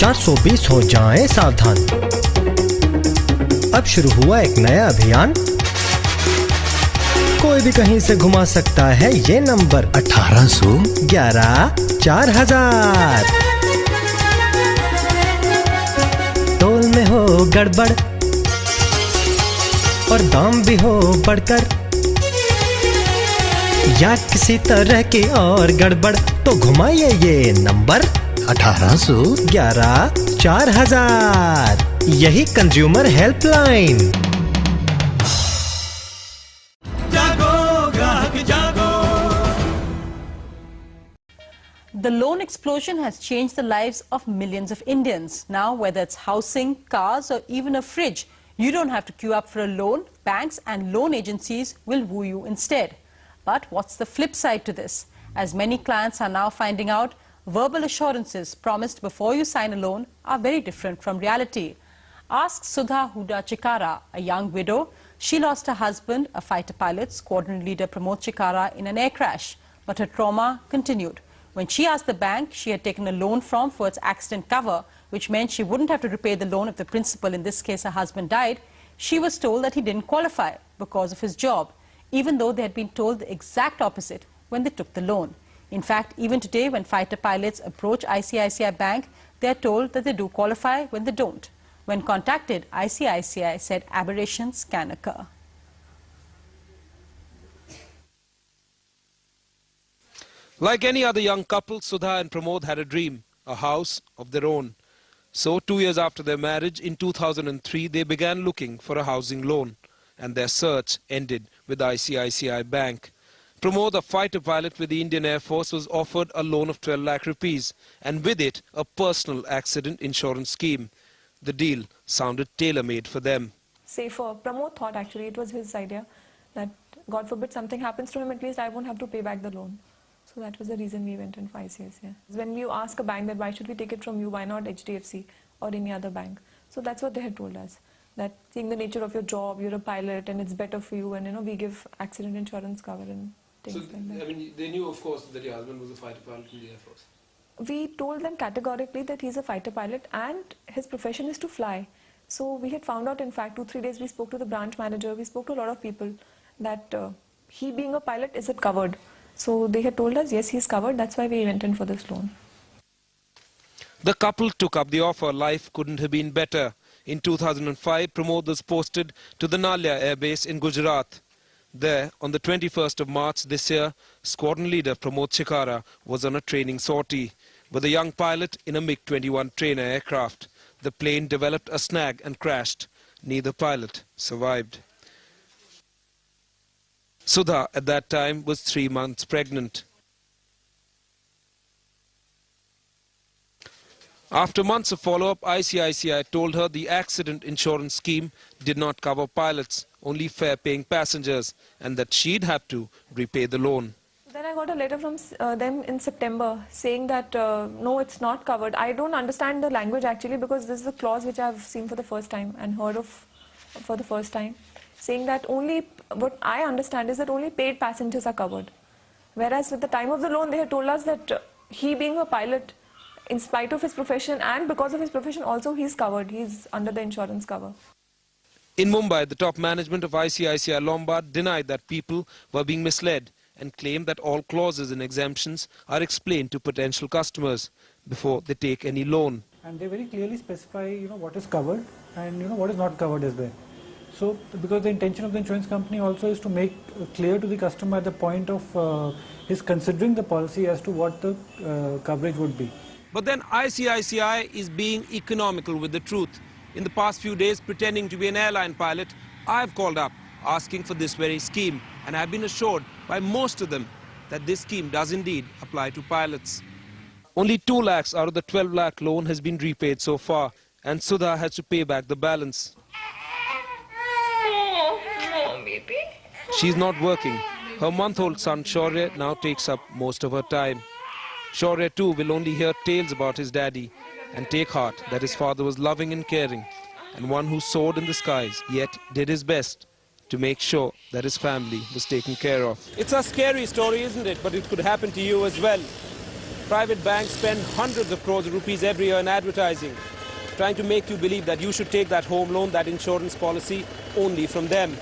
420 हो जाएं सावधान। अब शुरू हुआ एक नया अभियान, कोई भी कहीं से घुमा सकता है ये नंबर 1811 4000। टोल में हो गड़बड़ और दाम भी हो बढ़कर, या किसी तरह की और गड़बड़, तो घुमाइए ये नंबर 1811 4000। यही कंज्यूमर हेल्पलाइन। जागो ग्राहक जागो। The loan explosion has changed the lives of millions of Indians. Now, whether it's housing, cars, or even a fridge, you don't have to queue up for a loan. Banks and loan agencies will woo you instead. But what's the flip side to this? As many clients are now finding out, verbal assurances promised before you sign a loan are very different from reality. Ask Sudha Huda Chikara, a young widow. She lost her husband, a fighter pilot, squadron leader Pramod Chikara, in an air crash. But her trauma continued. When she asked the bank she had taken a loan from for its accident cover, which meant she wouldn't have to repay the loan if the principal, in this case her husband, died, she was told that he didn't qualify because of his job, even though they had been told the exact opposite when they took the loan. In fact, even today, when fighter pilots approach ICICI Bank, they are told that they do qualify when they don't. When contacted, ICICI said aberrations can occur. Like any other young couple, Sudha and Pramod had a dream, a house of their own. So 2 years after their marriage, in 2003, they began looking for a housing loan. And their search ended with ICICI Bank. Pramod, a fighter pilot with the Indian Air Force, was offered a loan of 12 lakh rupees and with it a personal accident insurance scheme. The deal sounded tailor-made for them. Safer. Pramod thought actually it was his idea that God forbid something happens to him, at least I won't have to pay back the loan. So that was the reason we went in for ICICI. When you ask a bank that why should we take it from you, why not HDFC or any other bank? So that's what they had told us. That seeing the nature of your job, you're a pilot and it's better for you, and we give accident insurance cover and things like that. I mean, they knew, of course, that your husband was a fighter pilot in the Air Force. We told them categorically that he's a fighter pilot and his profession is to fly. So we had found out, in fact, 2-3 days we spoke to the branch manager, we spoke to a lot of people that he being a pilot isn't covered. So they had told us, yes, he's covered, that's why we went in for this loan. The couple took up the offer. Life couldn't have been better. In 2005, Pramod was posted to the Nalia Air Base in Gujarat. There, on the 21st of March this year, squadron leader Pramod Chikara was on a training sortie with a young pilot in a MiG-21 trainer aircraft. The plane developed a snag and crashed. Neither pilot survived. Sudha, at that time, was 3 months pregnant. After months of follow-up, ICICI told her the accident insurance scheme did not cover pilots, only fare-paying passengers, and that she'd have to repay the loan. Then I got a letter from them in September saying that no, it's not covered. I don't understand the language actually, because this is a clause which I've seen for the first time and heard of for the first time, saying that only, what I understand is that only paid passengers are covered. Whereas at the time of the loan, they had told us that he being a pilot, in spite of his profession and because of his profession also, he's covered. He's under the insurance cover. In Mumbai, the top management of ICICI Lombard denied that people were being misled and claimed that all clauses and exemptions are explained to potential customers before they take any loan. And they very clearly specify, what is covered and, what is not covered as well. So, because the intention of the insurance company also is to make clear to the customer at the point of his considering the policy as to what the coverage would be. But then ICICI is being economical with the truth. In the past few days, pretending to be an airline pilot, I've called up asking for this very scheme, and I've been assured by most of them that this scheme does indeed apply to pilots. Only 2 lakhs out of the 12 lakh loan has been repaid so far, and Sudha has to pay back the balance. No, baby. She's not working. Her month-old son Shaurya now takes up most of her time. Shaurya too will only hear tales about his daddy and take heart that his father was loving and caring, and one who soared in the skies, yet did his best to make sure that his family was taken care of. It's a scary story, isn't it? But it could happen to you as well. Private banks spend hundreds of crores of rupees every year in advertising, trying to make you believe that you should take that home loan, that insurance policy, only from them.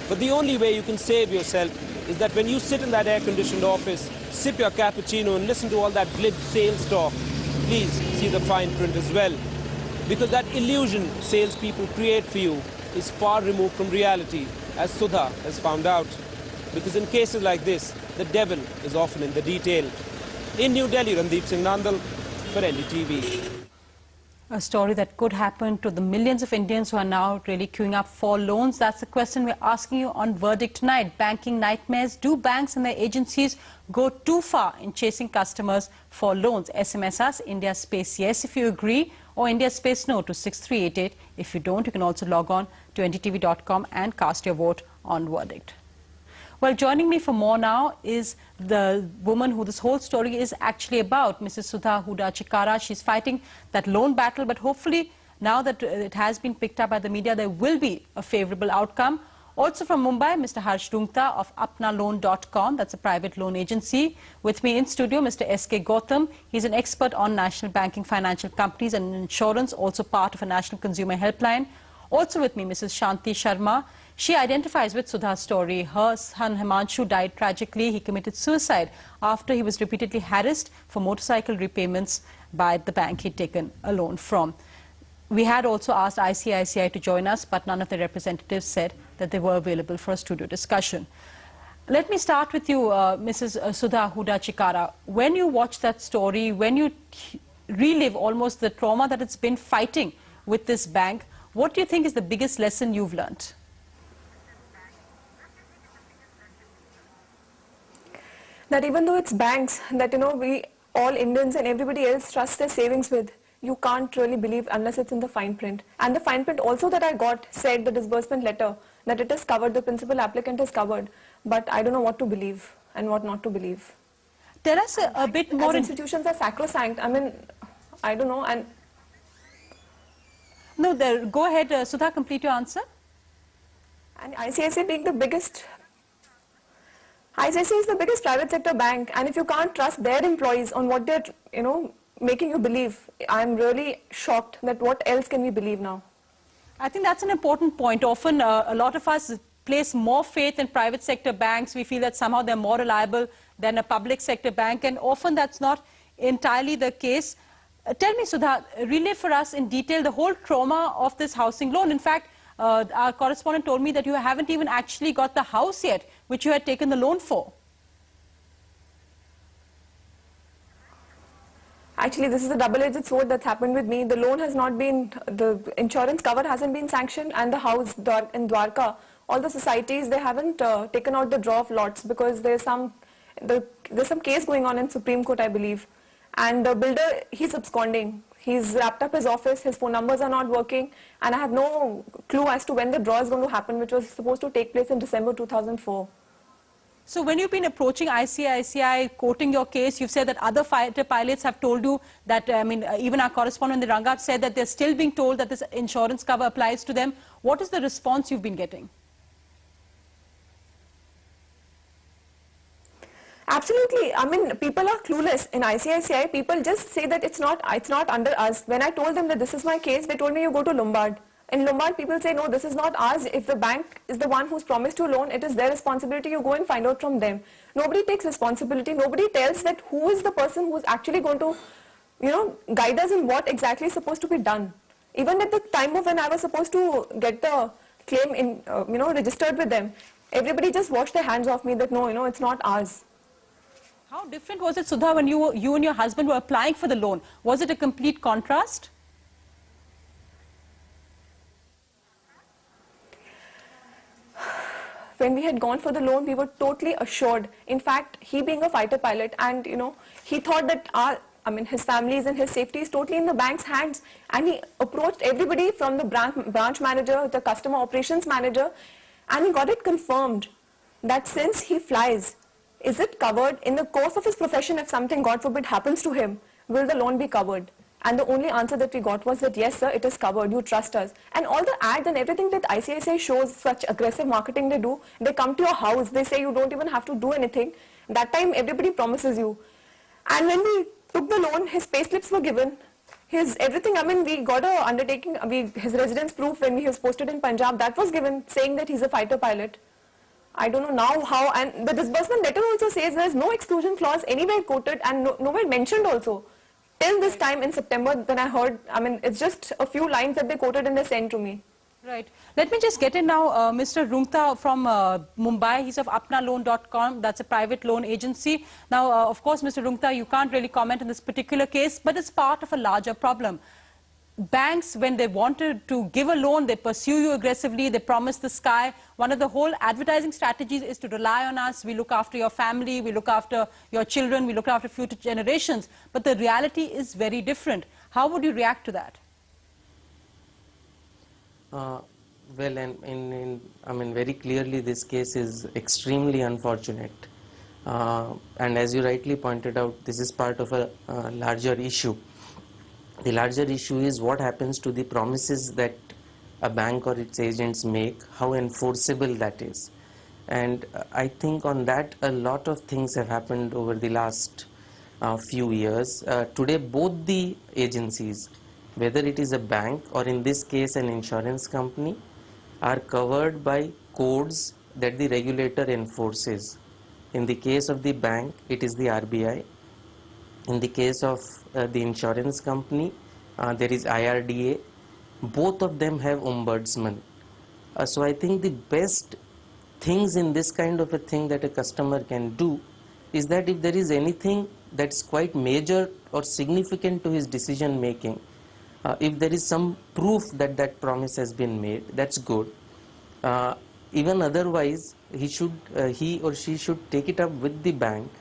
But the only way you can save yourself is that when you sit in that air-conditioned office, sip your cappuccino and listen to all that glib sales talk, please see the fine print as well. Because that illusion salespeople create for you is far removed from reality, as Sudha has found out. Because in cases like this, the devil is often in the detail. In New Delhi, Randeep Singh Nandal for NDTV. A story that could happen to the millions of Indians who are now really queuing up for loans. That's the question we're asking you on Verdict tonight. Banking nightmares. Do banks and their agencies go too far in chasing customers for loans? SMS us India space yes if you agree, or India space no to 6388. If you don't, you can also log on to ndtv.com and cast your vote on Verdict. Well, joining me for more now is the woman who this whole story is actually about, Mrs. Sudha Huda Chikara. She's fighting that loan battle, but hopefully now that it has been picked up by the media, there will be a favourable outcome. Also from Mumbai, Mr. Harsh Dungta of apnaloan.com, that's a private loan agency. With me in studio, Mr. S.K. Gautam. He's an expert on national banking, financial companies and insurance, also part of a national consumer helpline. Also with me, Mrs. Shanti Sharma. She identifies with Sudha's story. Her son Himanshu died tragically. He committed suicide after he was repeatedly harassed for motorcycle repayments by the bank he'd taken a loan from. We had also asked ICICI to join us, but none of the representatives said that they were available for a studio discussion. Let me start with you, Mrs. Sudha Huda Chikara. When you watch that story, when you relive almost the trauma that it's been fighting with this bank, what do you think is the biggest lesson you've learnt? That even though it's banks that, we all Indians and everybody else trust their savings with, you can't really believe unless it's in the fine print. And the fine print also that I got said the disbursement letter, that it is covered, the principal applicant is covered. But I don't know what to believe and what not to believe. Tell us a bit more. As institutions are sacrosanct, I don't know. And no, go ahead, Sudha, complete your answer. And ICICI being the biggest, ICICI is the biggest private sector bank, and if you can't trust their employees on what they're, making you believe, I'm really shocked that what else can we believe now? I think that's an important point. Often a lot of us place more faith in private sector banks. We feel that somehow they're more reliable than a public sector bank, and often that's not entirely the case. Tell me, Sudha, relive for us in detail the whole trauma of this housing loan. In fact, our correspondent told me that you haven't even actually got the house yet, which you had taken the loan for. Actually, this is a double-edged sword that's happened with me. The loan has not been, the insurance cover hasn't been sanctioned, and the house in Dwarka, all the societies, they haven't taken out the draw of lots because there's some case going on in Supreme Court, I believe. And the builder, he's absconding. He's wrapped up his office, his phone numbers are not working, and I have no clue as to when the draw is going to happen, which was supposed to take place in December 2004. So when you've been approaching ICICI, quoting your case, you've said that other fighter pilots have told you that, even our correspondent in the Rangat said that they're still being told that this insurance cover applies to them. What is the response you've been getting? Absolutely. People are clueless. In ICICI, people just say that it's not under us. When I told them that this is my case, they told me you go to Lombard. In Lombard, people say, no, this is not ours. If the bank is the one who's promised you a loan, it is their responsibility. You go and find out from them. Nobody takes responsibility. Nobody tells that who is the person who's actually going to, guide us in what exactly is supposed to be done. Even at the time of when I was supposed to get the claim in, registered with them, everybody just washed their hands off me that, no, it's not ours. How different was it, Sudha, when you and your husband were applying for the loan? Was it a complete contrast? When we had gone for the loan, we were totally assured. In fact, he being a fighter pilot and, he thought that his family's and his safety is totally in the bank's hands. And he approached everybody from the branch manager, the customer operations manager, and he got it confirmed that since he flies, is it covered in the course of his profession if something, God forbid, happens to him, will the loan be covered? And the only answer that we got was that, yes, sir, it is covered. You trust us. And all the ads and everything that ICICI shows, such aggressive marketing they do, they come to your house. They say you don't even have to do anything. That time, everybody promises you. And when we took the loan, his payslips were given, his everything, I mean, we got a undertaking, his residence proof when he was posted in Punjab, that was given, saying that he's a fighter pilot. I don't know now how, and the disbursement letter also says there's no exclusion clause anywhere quoted and nowhere mentioned also. Till this time in September, when I heard, I mean, it's just a few lines that they quoted and they sent to me. Right. Let me just get in now Mr. Rungta from Mumbai. He's of apnaloan.com. That's a private loan agency. Now, of course, Mr. Rungta, you can't really comment on this particular case, but it's part of a larger problem. Banks, when they wanted to give a loan, they pursue you aggressively, they promise the sky. One of the whole advertising strategies is to rely on us. We look after your family, we look after your children, we look after future generations. But the reality is very different. How would you react to that? Well, I mean, very clearly this case is extremely unfortunate. And as you rightly pointed out, this is part of a larger issue. The larger issue is what happens to the promises that a bank or its agents make, how enforceable that is. And I think on that a lot of things have happened over the last few years. Today both the agencies, whether it is a bank or in this case an insurance company, are covered by codes that the regulator enforces. In the case of the bank, it is the RBI. In the case of the insurance company, there is IRDA. Both of them have ombudsman. So I think the best things in this kind of a thing that a customer can do is that if there is anything that's quite major or significant to his decision making, if there is some proof that that promise has been made, that's good. Even otherwise, he or she should take it up with the bank,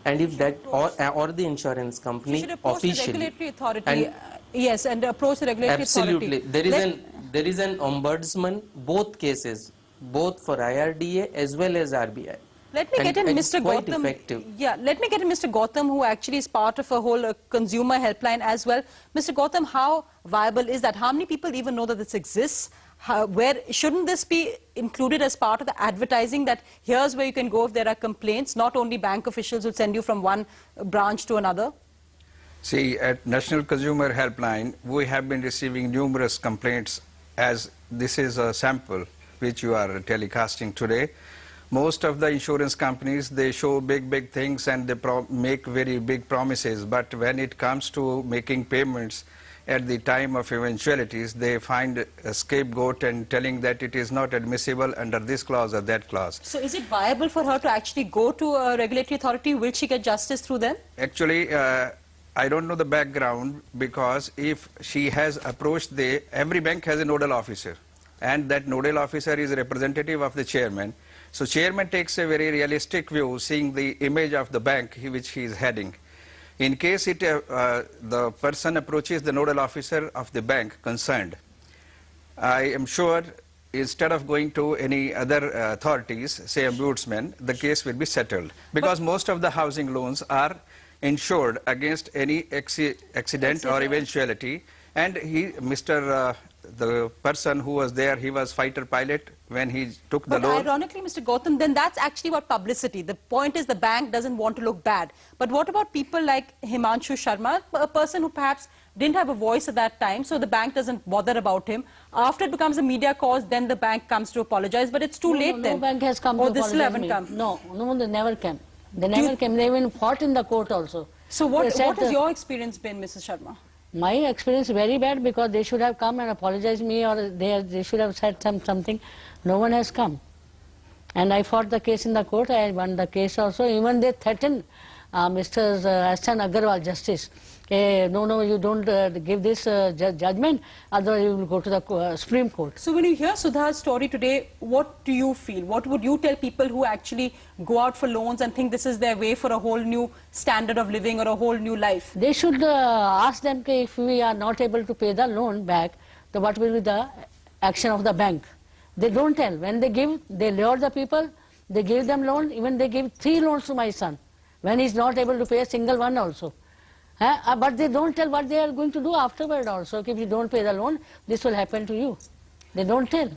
and if that or the insurance company officially, the regulatory authority, yes, and approach the regulatory absolutely. authority. There is an ombudsman, both cases, both for IRDA as well as RBI. Let me get in Mr. Gautam. Effective. Yeah, let me get in Mr. Gautam, who actually is part of a whole consumer helpline as well. Mr. Gautam, how viable is that? How many people even know that this exists? Where shouldn't this be included as part of the advertising, that here's where you can go if there are complaints, not only bank officials will send you from one branch to another? See, at National Consumer Helpline, we have been receiving numerous complaints, as this is a sample which you are telecasting today. Most of the insurance companies, they show big things and they make very big promises, but when it comes to making payments at the time of eventualities, they find a scapegoat and telling that it is not admissible under this clause or that clause. So is it viable for her to actually go to a regulatory authority? Will she get justice through them? Actually, I don't know the background, because if she has approached every bank has a nodal officer, and that nodal officer is a representative of the chairman. So chairman takes a very realistic view, seeing the image of the bank which he is heading. In case the person approaches the nodal officer of the bank concerned, I am sure instead of going to any other authorities, say ombudsman, the case will be settled. Because most of the housing loans are insured against any accident or eventuality. And the person who was there, he was fighter pilot when he took the loan. But ironically, Mr. Gautam, then that's actually about publicity. The point is the bank doesn't want to look bad. But what about people like Himanshu Sharma, a person who perhaps didn't have a voice at that time, so the bank doesn't bother about him. After it becomes a media cause, then the bank comes to apologize, but it's too late then. No bank has come to this still haven't come. No, they never came. They never came. They even fought in the court also. So what has your experience been, Mrs. Sharma? My experience is very bad, because they should have come and apologized me, or they should have said something. No one has come. And I fought the case in the court. I won the case also. Even they threatened Mr. Ahsan Agarwal, justice. No, you don't give this judgment, otherwise you will go to the Supreme Court. So when you hear Sudha's story today, what do you feel? What would you tell people who actually go out for loans and think this is their way for a whole new standard of living or a whole new life? They should ask them, if we are not able to pay the loan back, then what will be the action of the bank? They don't tell. When they give, they lure the people, they give them loan. Even they give 3 loans to my son, when he is not able to pay a single one also. But they don't tell what they are going to do afterward also. If you don't pay the loan, this will happen to you. They don't tell.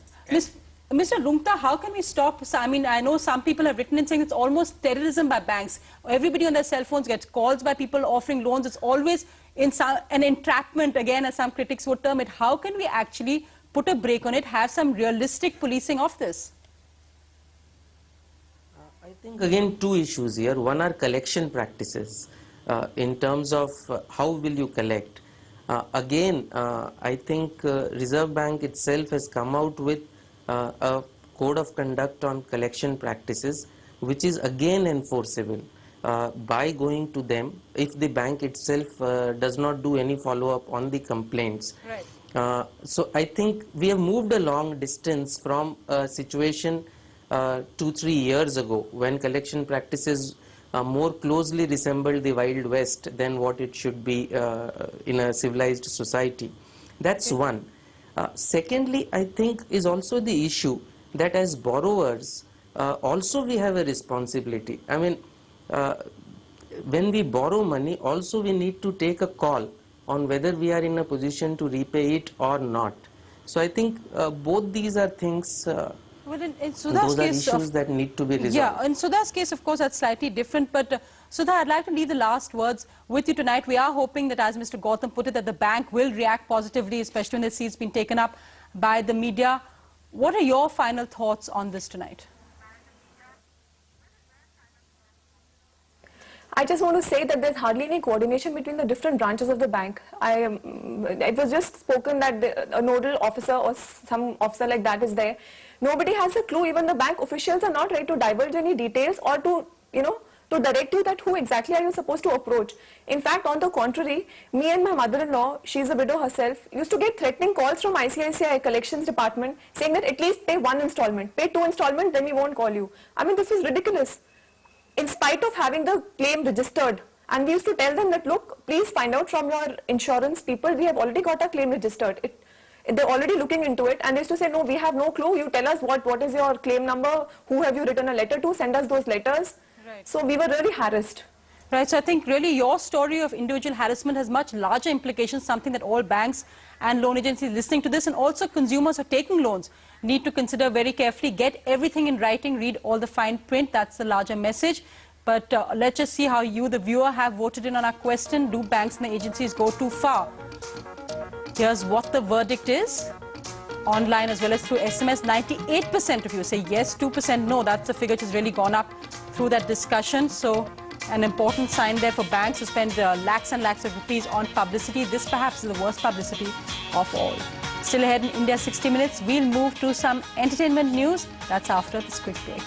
Mr. Rungta, how can we stop? I mean, I know some people have written in saying it's almost terrorism by banks. Everybody on their cell phones gets calls by people offering loans. It's always an entrapment, again, as some critics would term it. How can we actually put a break on it, have some realistic policing of this? I think again two issues here. One are collection practices in terms of how will you collect. I think Reserve Bank itself has come out with a code of conduct on collection practices, which is again enforceable by going to them if the bank itself does not do any follow-up on the complaints. Right. So I think we have moved a long distance from a situation 2-3 years ago when collection practices more closely resembled the Wild West than what it should be in a civilized society. That's one. Secondly, I think is also the issue that as borrowers, also we have a responsibility. I mean, when we borrow money, also we need to take a call on whether we are in a position to repay it or not. So I think both these are things, Well, in Sudha's those are case issues that need to be resolved. Yeah, in Sudha's case, of course, that's slightly different. But Sudha, I'd like to leave the last words with you tonight. We are hoping that, as Mr. Gautam put it, that the bank will react positively, especially when they see it's been taken up by the media. What are your final thoughts on this tonight? I just want to say that there's hardly any coordination between the different branches of the bank. It was just spoken that a nodal officer or some officer like that is there. Nobody has a clue. Even the bank officials are not ready to divulge any details or to, to direct you that who exactly are you supposed to approach. In fact, on the contrary, me and my mother-in-law, she's a widow herself, used to get threatening calls from ICICI collections department saying that at least pay 1 installment, pay 2 installments, then we won't call you. I mean, this is ridiculous. In spite of having the claim registered, and we used to tell them that, look, please find out from your insurance people, we have already got a claim registered. They're already looking into it, and they used to say, no, we have no clue, you tell us what is your claim number, who have you written a letter to, send us those letters. Right. So we were really harassed. Right, so I think really your story of individual harassment has much larger implications, something that all banks and loan agencies listening to this, and also consumers who are taking loans need to consider very carefully. Get everything in writing, read all the fine print, that's the larger message. But let's just see how you, the viewer, have voted in on our question. Do banks and the agencies go too far? Here's what the verdict is. Online as well as through SMS, 98% of you say yes, 2% no. That's the figure which has really gone up through that discussion. So an important sign there for banks to spend lakhs and lakhs of rupees on publicity. This perhaps is the worst publicity of all. Still ahead in India 60 Minutes, we'll move to some entertainment news. That's after this quick break.